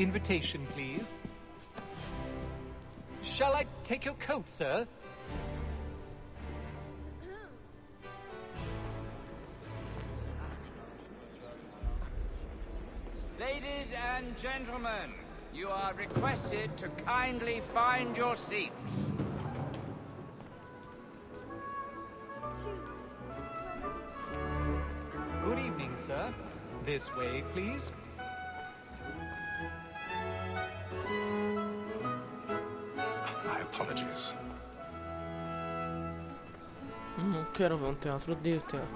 Invitation, please. Shall I take your coat, sir? Ladies and gentlemen, you are requested to kindly find your seats. Good evening, sir. This way, please. My apologies. Não quero ver um teatro, odeio teatro.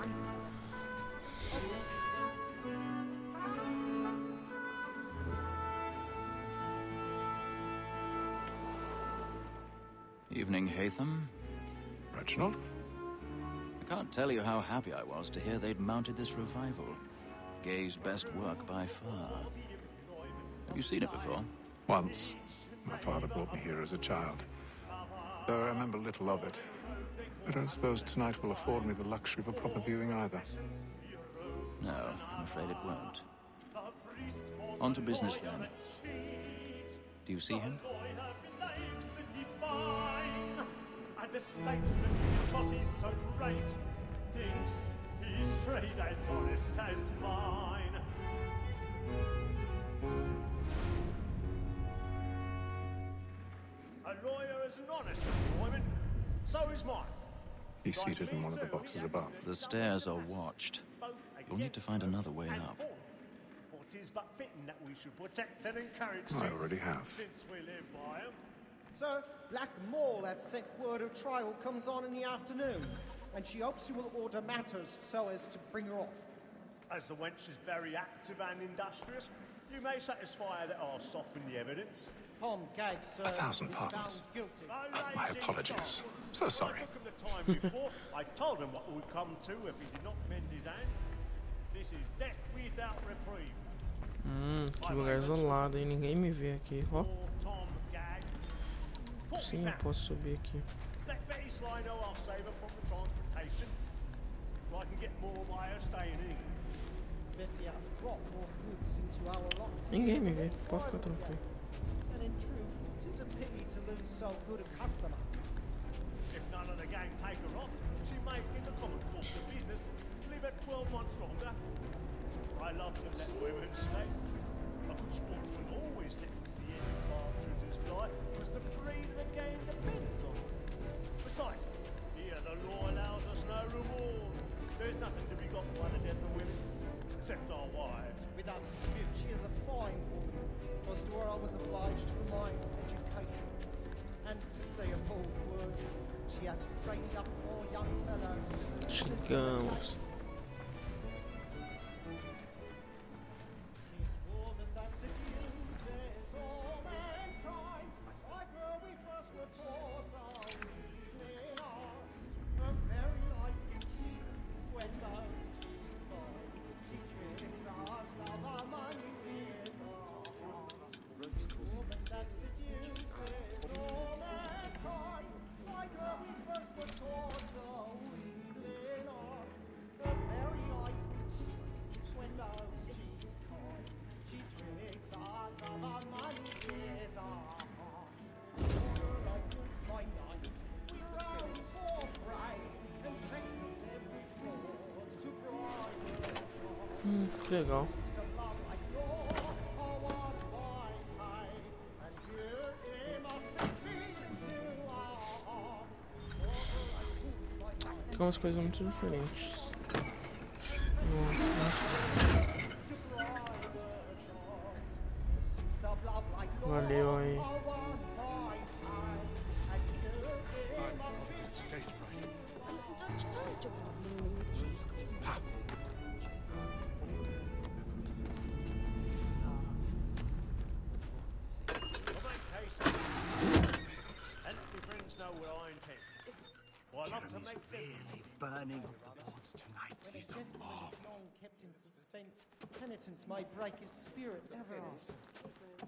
Evening, Haytham. Reginald? I can't tell you how happy I was to hear they'd mounted this revival. Gay's best work by far. Have you seen it before? Once. My father brought me here as a child. Though I remember little of it. I don't suppose tonight will afford me the luxury of a proper viewing either. No, I'm afraid it won't. On to business, then. Do you see him? And the statesman, because he's so great, thinks his trade as honest as mine. A lawyer is an honest employment, so is mine. He's seated in one of the boxes above. The stairs are watched. You'll need to find another way up. For 'tis but fitting that we should protect and encourage I already have. since we live by 'em. Sir, Black Mall had sent word her trial comes on in the afternoon, and she hopes you will order matters so as to bring her off. As the wench is very active and industrious, you may satisfy her that I'll soften the evidence. Tom Gag, sir, 1,000 is pardons. found guilty. My apologies. So sorry. I took him the time before. I told him what would come to if he did not mend his hand. This is death without reprieve. Que lugar isolado, hein? Ninguém me vê aqui, ó. Poor Tom Gag. Sim, eu posso subir aqui. Let Betty Sly know I'll save her from the transportation. So I can get more by her staying in. Betty hath dropped more goods into our lot. Ninguém me vê, pode ficar tranquilo. And in truth, 'tis a pity to lose so good a customer. If none of the gang take her off, she may, in the common course of business, live at 12 months longer. I love to let women stay. A good sportsman always lets the end partridges fly, because the breed of the game depends on it. Besides, here the law allows us no reward. There's nothing to be got by the death of women, except our wives. Without dispute, she is a fine woman. Was to her I was obliged for my education. And to say a bold word, she hath trained up more young fellows. Chegamos. Que legal. Tem umas coisas muito diferentes. Valeu aí. Burning thoughts tonight is long kept in suspense. Penitence may break his spirit ever after.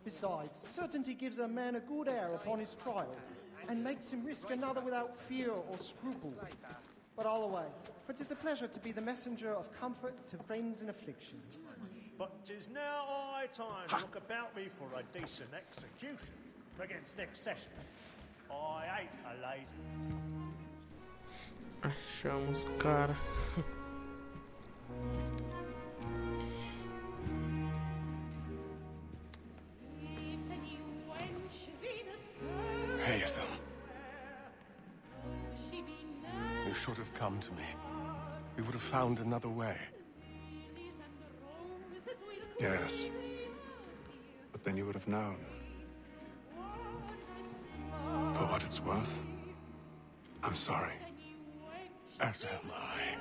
Besides, certainty gives a man a good air upon his trial, and makes him risk another without fear or scruple. But all away, for 'tis a pleasure to be the messenger of comfort to friends in affliction. But 'tis now high time to look about me for a decent execution against next session. I hate a lazy. Achamos o cara. Haytham. You should have come to me. We would have found another way. Yes. But then you would have known. For what it's worth, I'm sorry. As am I.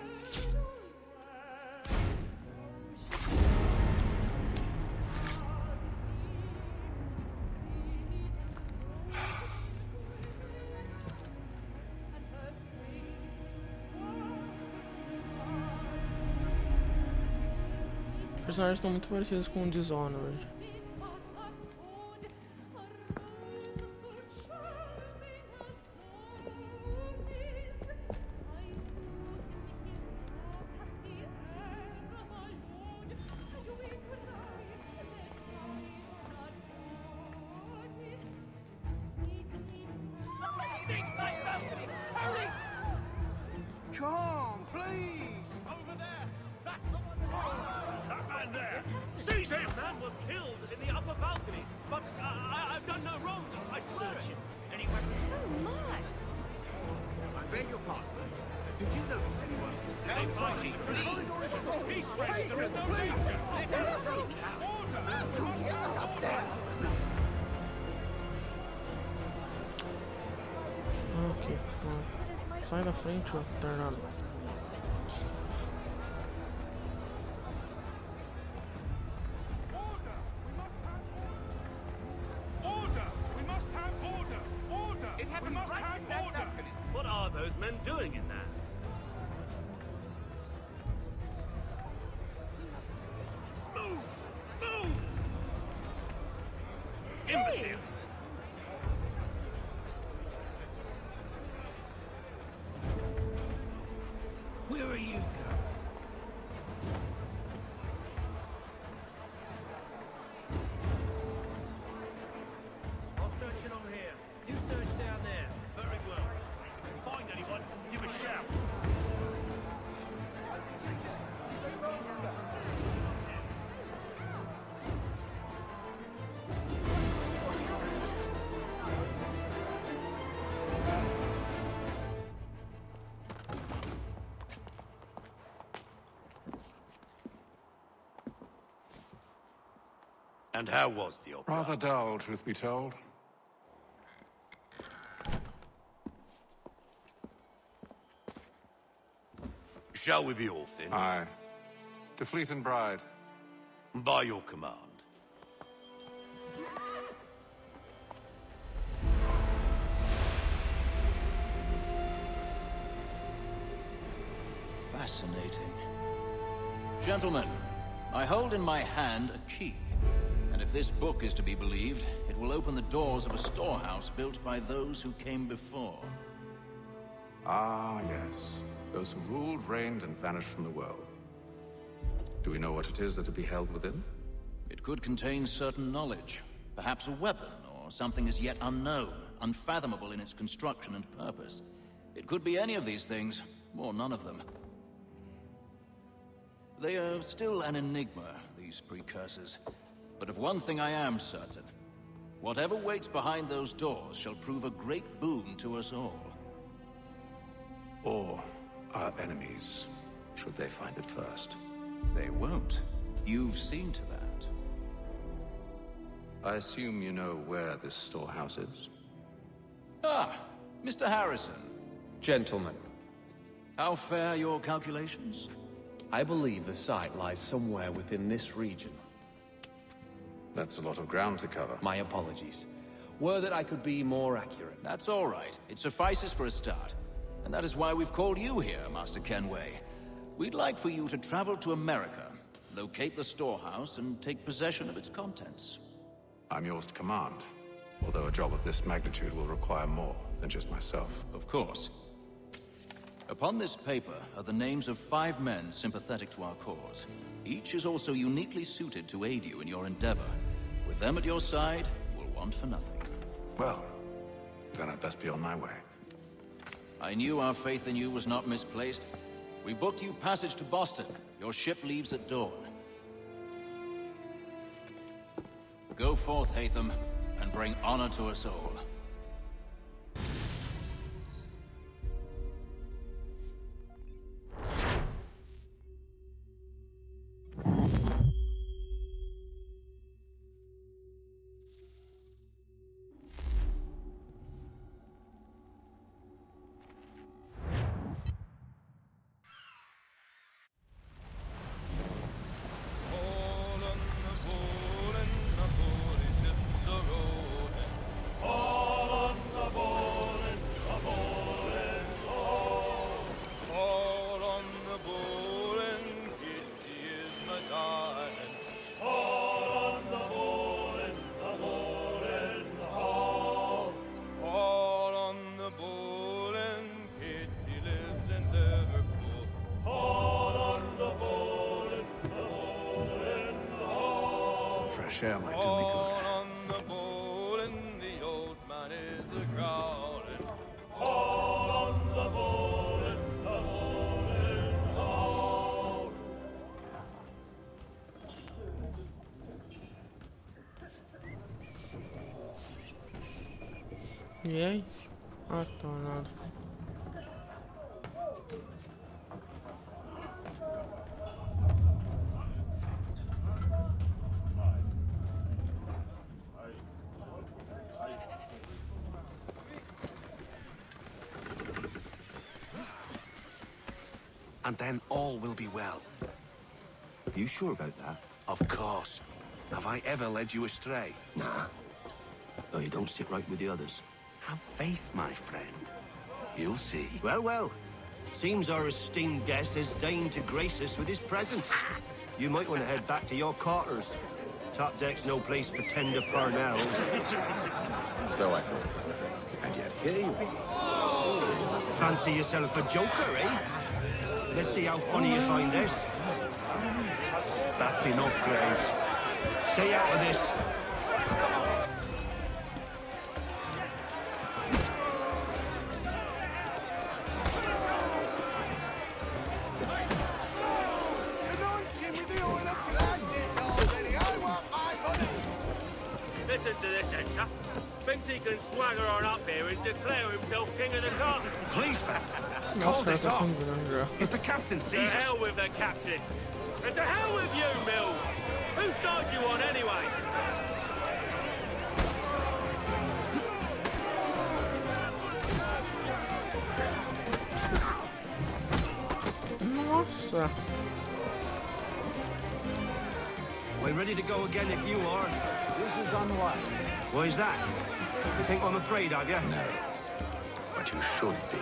Os personagens estão muito parecidos com o Dishonored. Come, please! Over there! That man there! Seize him! That man was killed in the upper balcony. But I've done no wrong. I swear it. Anyway. Oh my! I beg your pardon. Did you notice anyone suspecting? He's ready. There is no danger. Ok, sai da frente, ó, Ternado. Order! We must have order! Order! It happened We must right have in that order! balcony. What are those men doing in there? Move! Move! Imbecile! Where are you going? I'll search it on here. You search down there. Very well. If you find anyone, give a shout. And how was the opera? Rather dull, truth be told. Shall we be off then? Aye. To Fleet and Bride. By your command. Fascinating. Gentlemen, I hold in my hand a key. And if this book is to be believed, it will open the doors of a storehouse built by those who came before. Ah, yes. Those who ruled, reigned, and vanished from the world. Do we know what it is that to be held within? It could contain certain knowledge. Perhaps a weapon, or something as yet unknown, unfathomable in its construction and purpose. It could be any of these things, or none of them. They are still an enigma, these precursors. But of one thing I am certain. Whatever waits behind those doors shall prove a great boon to us all. Or our enemies, should they find it first. They won't. You've seen to that. I assume you know where this storehouse is? Ah, Mr. Harrison. Gentlemen, How fare your calculations? I believe the site lies somewhere within this region. That's a lot of ground to cover. My apologies. Were that I could be more accurate. That's all right. It suffices for a start. And that is why we've called you here, Master Kenway. We'd like for you to travel to America, locate the storehouse, and take possession of its contents. I'm yours to command. Although a job of this magnitude will require more than just myself. Of course. Upon this paper are the names of 5 men sympathetic to our cause. Each is also uniquely suited to aid you in your endeavor. With them at your side, you will want for nothing. Well, then I'd best be on my way. I knew our faith in you was not misplaced. We booked you passage to Boston. Your ship leaves at dawn. Go forth, Hatham, and bring honor to us all. Fresh air might do me good. On the bowl and the old man is a-growling. All on the bowl and the bowling all. E aí? Ah, tá, nada. And then all will be well. Are you sure about that? Of course. Have I ever led you astray? Nah. Though you don't stick right with the others. Have faith, my friend. You'll see. Well, well. Seems our esteemed guest has deigned to grace us with his presence. You might want to head back to your quarters. Top deck's no place for tender parnells. So I thought. And yet here you be. Fancy yourself a joker, eh? Let's see how funny you find this. That's enough, Graves. Stay out of this. Listen to this, Enter. Thinks he can swagger on up here and declare himself king of the castle. Please, fans. Nossa, cara, tá sangrando já. If the captain To sees us... hell with the captain. And to hell with you, Mills. Whose side you on, anyway? Nossa. We're ready to go again if you are. This is unwise. Why is that? You think I'm afraid of you? No. But you should be.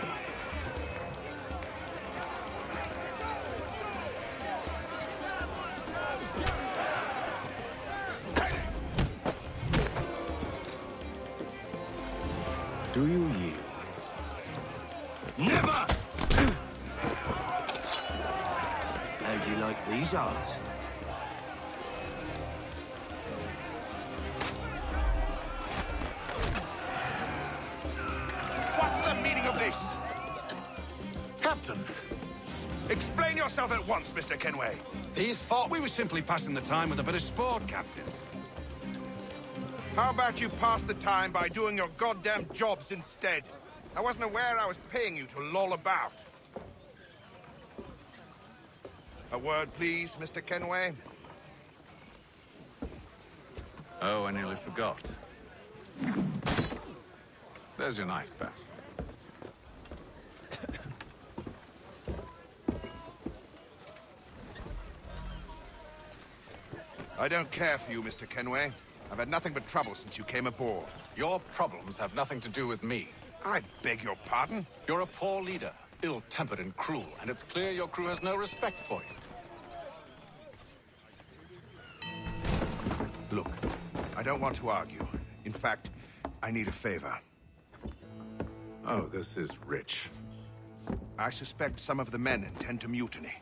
Do you yield? Never! How do you like these odds? What's the meaning of this? Captain! Explain yourself at once, Mr. Kenway. These thought we were simply passing the time with a bit of sport, Captain. How about you pass the time by doing your goddamn jobs instead? I wasn't aware I was paying you to loll about. A word, please, Mr. Kenway. Oh, I nearly forgot. There's your knife, Beth. I don't care for you, Mr. Kenway. I've had nothing but trouble since you came aboard. Your problems have nothing to do with me. I beg your pardon? You're a poor leader, ill-tempered and cruel, and it's clear your crew has no respect for you. Look, I don't want to argue. In fact, I need a favor. Oh, this is rich. I suspect some of the men intend to mutiny.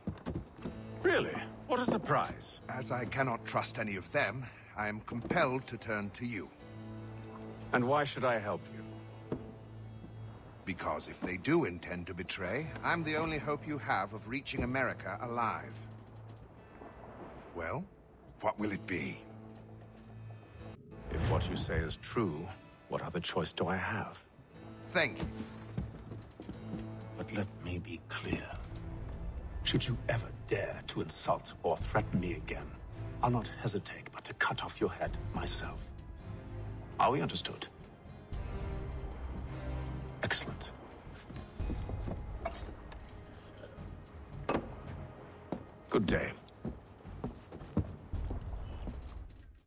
Really? What a surprise. As I cannot trust any of them, I am compelled to turn to you. And why should I help you? Because if they do intend to betray, I'm the only hope you have of reaching America alive. Well, what will it be? If what you say is true, what other choice do I have? Thank you. But let me be clear. Should you ever dare to insult or threaten me again, I'll not hesitate but to cut off your head myself. Are we understood? Excellent. Good day.